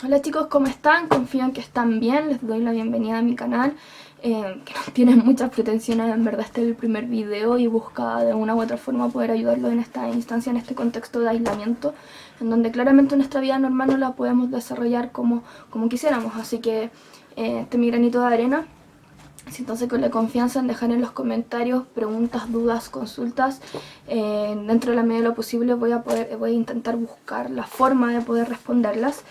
Hola chicos, ¿cómo están? Confío en que están bien, les doy la bienvenida a mi canal, que no tienen muchas pretensiones, en verdad este es el primer video y busca de una u otra forma poder ayudarlos en esta instancia, en este contexto de aislamiento, en donde claramente nuestra vida normal no la podemos desarrollar como quisiéramos, así que este es mi granito de arena. Siéntanse con la confianza en dejar en los comentarios preguntas, dudas, consultas. Dentro de la medida de lo posible voy a intentar buscar la forma de poder responderlas.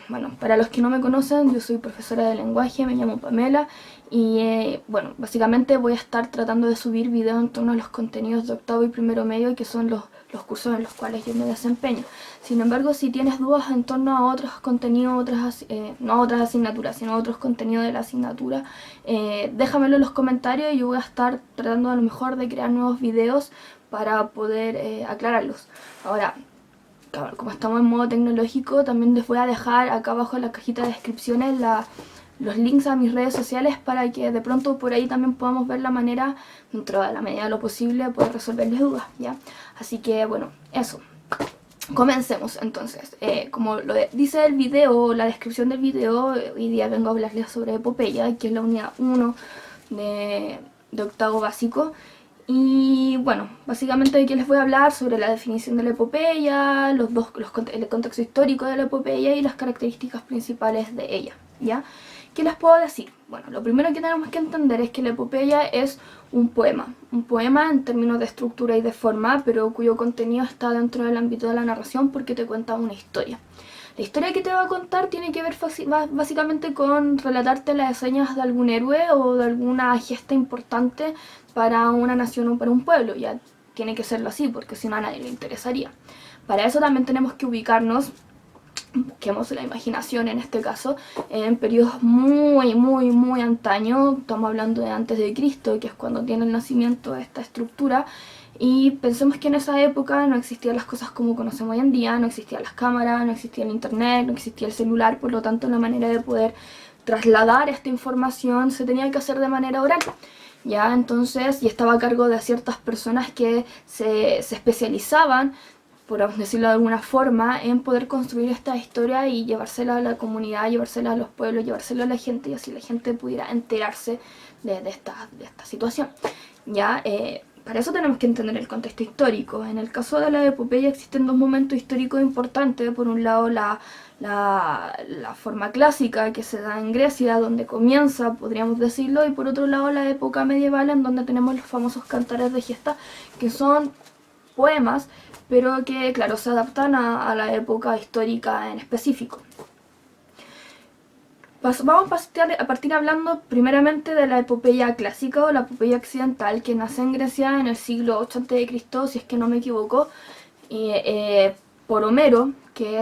Bueno, para los que no me conocen, yo soy profesora de lenguaje, me llamo Pamela y bueno, básicamente voy a estar tratando de subir videos en torno a los contenidos de octavo y primero medio, que son los cursos en los cuales yo me desempeño. Sin embargo, si tienes dudas en torno a otros contenidos, no a otras asignaturas, sino a otros contenidos de la asignatura, déjamelo en los comentarios y yo voy a estar tratando a lo mejor de crear nuevos videos para poder aclararlos. Ahora, como estamos en modo tecnológico, también les voy a dejar acá abajo en la cajita de descripciones los links a mis redes sociales para que de pronto por ahí también podamos ver la manera, dentro de la medida de lo posible, de poder resolverles dudas, ¿ya? Así que bueno, eso. Comencemos entonces. Como dice el video, la descripción del video, hoy día vengo a hablarles sobre Epopeya, que es la unidad 1 de octavo básico. Y bueno, básicamente aquí les voy a hablar sobre la definición de la epopeya, el contexto histórico de la epopeya y las características principales de ella, ¿ya? ¿Qué les puedo decir? Bueno, lo primero que tenemos que entender es que la epopeya es un poema en términos de estructura y de forma, pero cuyo contenido está dentro del ámbito de la narración porque te cuenta una historia. La historia que te va a contar tiene que ver básicamente con relatarte las hazañas de algún héroe o de alguna gesta importante para una nación o para un pueblo. Ya tiene que serlo así, porque si no a nadie le interesaría. Para eso también tenemos que ubicarnos, busquemos la imaginación en este caso, en periodos muy antaño. Estamos hablando de antes de Cristo, que es cuando tiene el nacimiento de esta estructura. Y pensemos que en esa época no existían las cosas como conocemos hoy en día, no existían las cámaras, no existía el internet, no existía el celular, por lo tanto la manera de poder trasladar esta información se tenía que hacer de manera oral. Ya, entonces, y estaba a cargo de ciertas personas que se especializaban, por decirlo de alguna forma, en poder construir esta historia y llevársela a la comunidad, llevársela a los pueblos, llevársela a la gente, y así la gente pudiera enterarse de esta situación. Ya, para eso tenemos que entender el contexto histórico. En el caso de la epopeya existen dos momentos históricos importantes. Por un lado, la forma clásica que se da en Grecia, donde comienza, podríamos decirlo, y por otro lado la época medieval, en donde tenemos los famosos cantares de gesta, que son poemas, pero que, claro, se adaptan a la época histórica en específico. Vamos a partir hablando primeramente de la epopeya clásica o la epopeya occidental, que nace en Grecia en el siglo 8 a.C., si es que no me equivoco, por Homero, que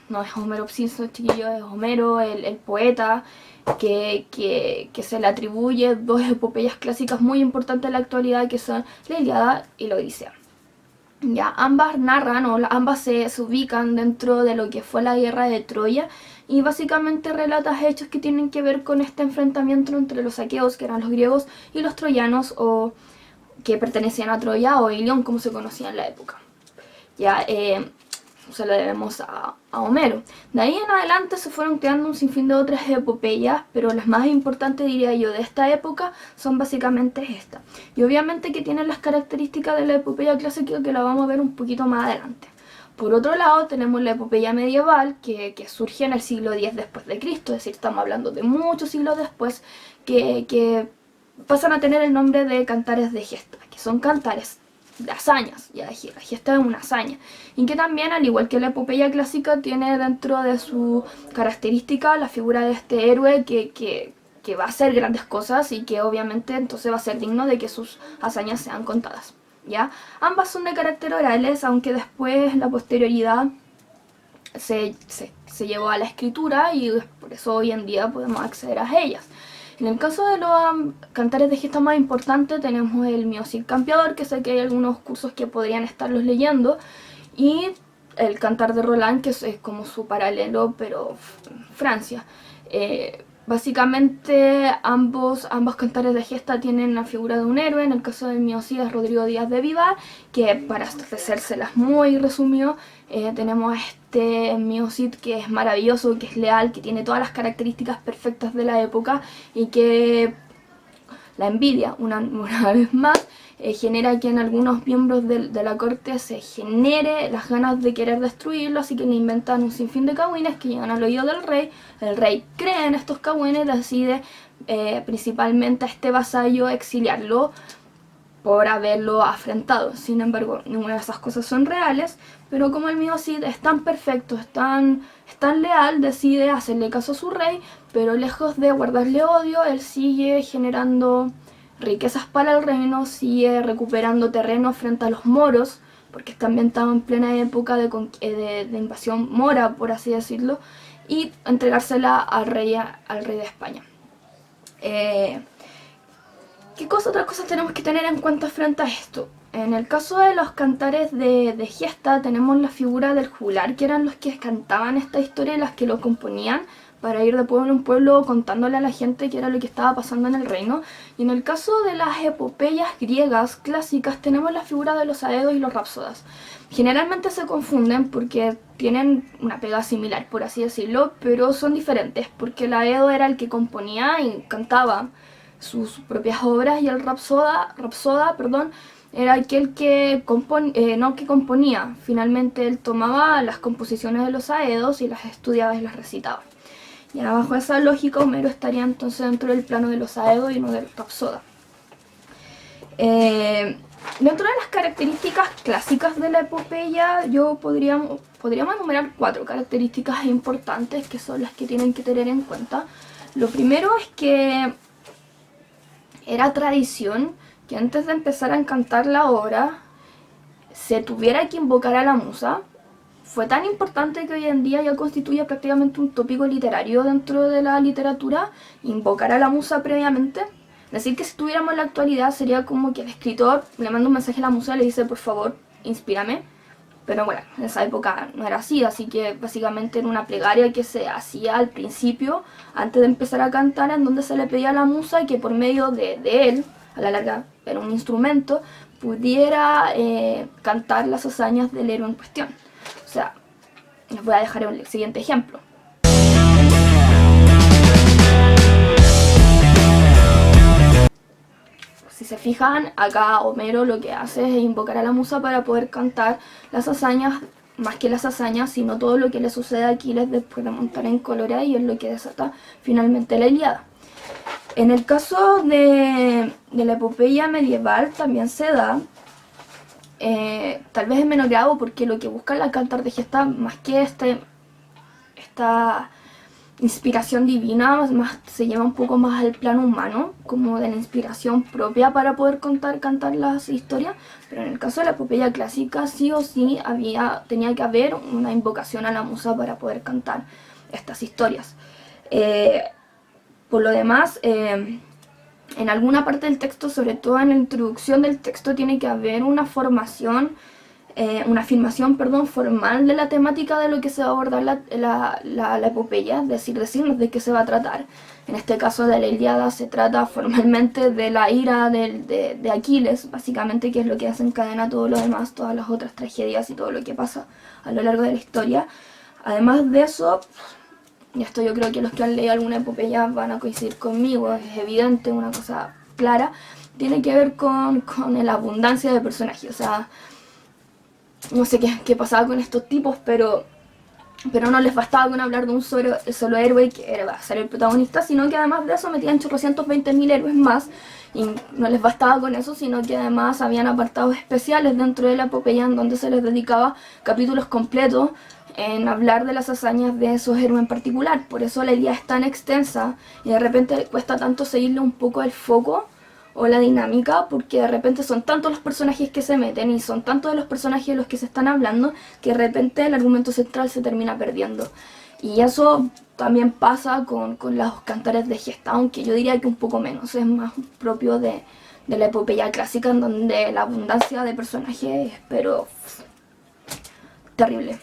no es Homero Simpson, chiquillo, es Homero, el poeta, que se le atribuye dos epopeyas clásicas muy importantes en la actualidad, que son la Ilíada y la Odisea. Ya, ambas narran o ambas se ubican dentro de lo que fue la guerra de Troya y básicamente relata hechos que tienen que ver con este enfrentamiento entre los aqueos, que eran los griegos, y los troyanos, o que pertenecían a Troya, o Ilión, como se conocía en la época. Ya, se lo debemos a Homero. De ahí en adelante se fueron creando un sinfín de otras epopeyas, pero las más importantes, diría yo, de esta época son básicamente estas. Y obviamente que tienen las características de la epopeya clásica, que la vamos a ver un poquito más adelante. Por otro lado, tenemos la epopeya medieval, que surge en el siglo X después de Cristo, es decir, estamos hablando de muchos siglos después, que pasan a tener el nombre de cantares de gesta, que son cantares de hazañas, ya dije, la gesta es una hazaña, y que también, al igual que la epopeya clásica, tiene dentro de su característica la figura de este héroe que va a hacer grandes cosas y que obviamente entonces va a ser digno de que sus hazañas sean contadas. ¿Ya? Ambas son de carácter orales, aunque después la posterioridad se llevó a la escritura y por eso hoy en día podemos acceder a ellas. En el caso de los cantares de gesta más importantes tenemos el Mio Cid Campeador, que sé que hay algunos cursos que podrían estarlos leyendo, y el cantar de Roland, que es como su paralelo, pero en Francia. Básicamente ambos cantares de gesta tienen la figura de un héroe. En el caso del Mio Cid es Rodrigo Díaz de Vivar, que para hacérselas muy resumido, tenemos este Mio Cid que es maravilloso, que es leal, que tiene todas las características perfectas de la época y que la envidia, una vez más, genera que en algunos miembros de la corte se genere las ganas de querer destruirlo, así que le inventan un sinfín de cagüines que llegan al oído del rey. El rey cree en estos cagüines y decide principalmente a este vasallo exiliarlo por haberlo afrentado. Sin embargo, ninguna de esas cosas son reales, pero como el Mio Cid es tan perfecto, es tan leal, decide hacerle caso a su rey, pero lejos de guardarle odio, él sigue generando riquezas para el reino, sigue recuperando terreno frente a los moros, porque está ambientado en plena época de invasión mora, por así decirlo, y entregársela al rey de España. ¿Qué otras cosas tenemos que tener en cuenta frente a esto? En el caso de los cantares de gesta tenemos la figura del juglar, que eran los que cantaban esta historia y las que lo componían para ir de pueblo en pueblo contándole a la gente qué era lo que estaba pasando en el reino. Y en el caso de las epopeyas griegas clásicas tenemos la figura de los aedos y los rapsodas. Generalmente se confunden porque tienen una pega similar, por así decirlo, pero son diferentes porque el aedo era el que componía y cantaba sus propias obras y el rapsoda, era aquel que componía. Finalmente él tomaba las composiciones de los aedos y las estudiaba y las recitaba. Y bajo esa lógica Homero estaría entonces dentro del plano de los aedos y no del rapsoda. Dentro de las características clásicas de la epopeya, podríamos enumerar 4 características importantes que son las que tienen que tener en cuenta. Lo primero es que era tradición que antes de empezar a cantar la obra se tuviera que invocar a la musa. Fue tan importante que hoy en día ya constituye prácticamente un tópico literario dentro de la literatura, invocar a la musa previamente. Decir que si tuviéramos en la actualidad sería como que el escritor le manda un mensaje a la musa y le dice por favor, inspírame. Pero bueno, en esa época no era así que básicamente era una plegaria que se hacía al principio, antes de empezar a cantar, en donde se le pedía a la musa que por medio de él, a la larga era un instrumento, pudiera cantar las hazañas del héroe en cuestión. O sea, les voy a dejar el siguiente ejemplo. Si se fijan, acá Homero lo que hace es invocar a la musa para poder cantar las hazañas, más que las hazañas, sino todo lo que le sucede a Aquiles después de montar en cólera y es lo que desata finalmente la Ilíada. En el caso de la epopeya medieval también se da, tal vez en menor grado porque lo que busca la cantar de gesta, más que esta inspiración divina, más se lleva un poco más al plano humano, como de la inspiración propia para poder cantar las historias. Pero en el caso de la epopeya clásica sí o sí tenía que haber una invocación a la musa para poder cantar estas historias. Por lo demás, en alguna parte del texto, sobre todo en la introducción del texto, tiene que haber una afirmación formal de la temática de lo que se va a abordar la epopeya, es decir, decirnos de qué se va a tratar. En este caso de la Ilíada se trata formalmente de la ira de Aquiles, básicamente, que es lo que desencadena todo lo demás, todas las otras tragedias y todo lo que pasa a lo largo de la historia. Además de eso, y esto yo creo que los que han leído alguna epopeya van a coincidir conmigo, es evidente, una cosa clara, tiene que ver con la abundancia de personajes. O sea, no sé qué pasaba con estos tipos, pero no les bastaba con hablar de un solo héroe que iba a ser el protagonista, sino que además de eso metían 820.000 héroes más, y no les bastaba con eso, sino que además habían apartados especiales dentro de la epopeya en donde se les dedicaba capítulos completos en hablar de las hazañas de esos héroes en particular. Por eso la Ilíada es tan extensa y de repente cuesta tanto seguirle un poco el foco o la dinámica, porque de repente son tantos los personajes que se meten y son tantos de los personajes de los que se están hablando que de repente el argumento central se termina perdiendo. Y eso también pasa con los cantares de gesta, aunque yo diría que un poco menos, es más propio de la epopeya clásica, en donde la abundancia de personajes es pero terrible.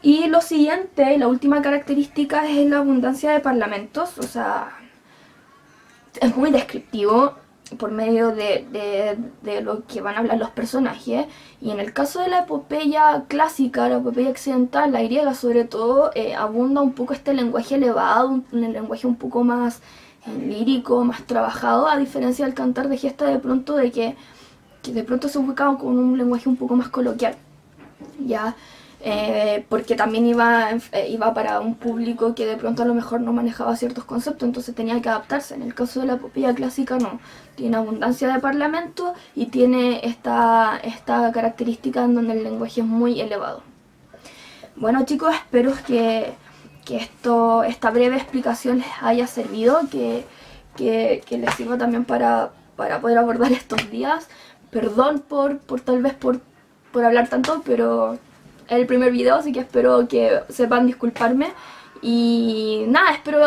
Y lo siguiente, la última característica, es la abundancia de parlamentos. O sea, es muy descriptivo. por medio de lo que van a hablar los personajes. Y en el caso de la epopeya clásica, la epopeya occidental, la griega sobre todo, abunda un poco este lenguaje elevado, un lenguaje un poco más lírico, más trabajado, a diferencia del cantar de gesta de pronto que de pronto se ubicaba con un lenguaje un poco más coloquial, ya. Porque también iba para un público que de pronto a lo mejor no manejaba ciertos conceptos, entonces tenía que adaptarse. En el caso de la epopeya clásica no, tiene abundancia de parlamento y tiene esta característica en donde el lenguaje es muy elevado. Bueno chicos, espero que esta breve explicación les haya servido, que les sirva también para poder abordar estos días. Perdón tal vez por hablar tanto, pero es el primer video, así que espero que sepan disculparme. Y nada, espero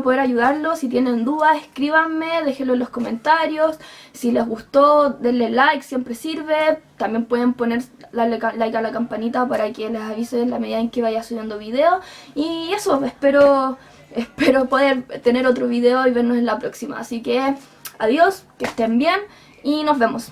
poder ayudarlos. Si tienen dudas, escríbanme, déjenlo en los comentarios. Si les gustó, denle like, siempre sirve. También pueden poner like a la campanita para que les avise en la medida en que vaya subiendo video. Y eso, espero poder tener otro video y vernos en la próxima. Así que adiós, que estén bien y nos vemos.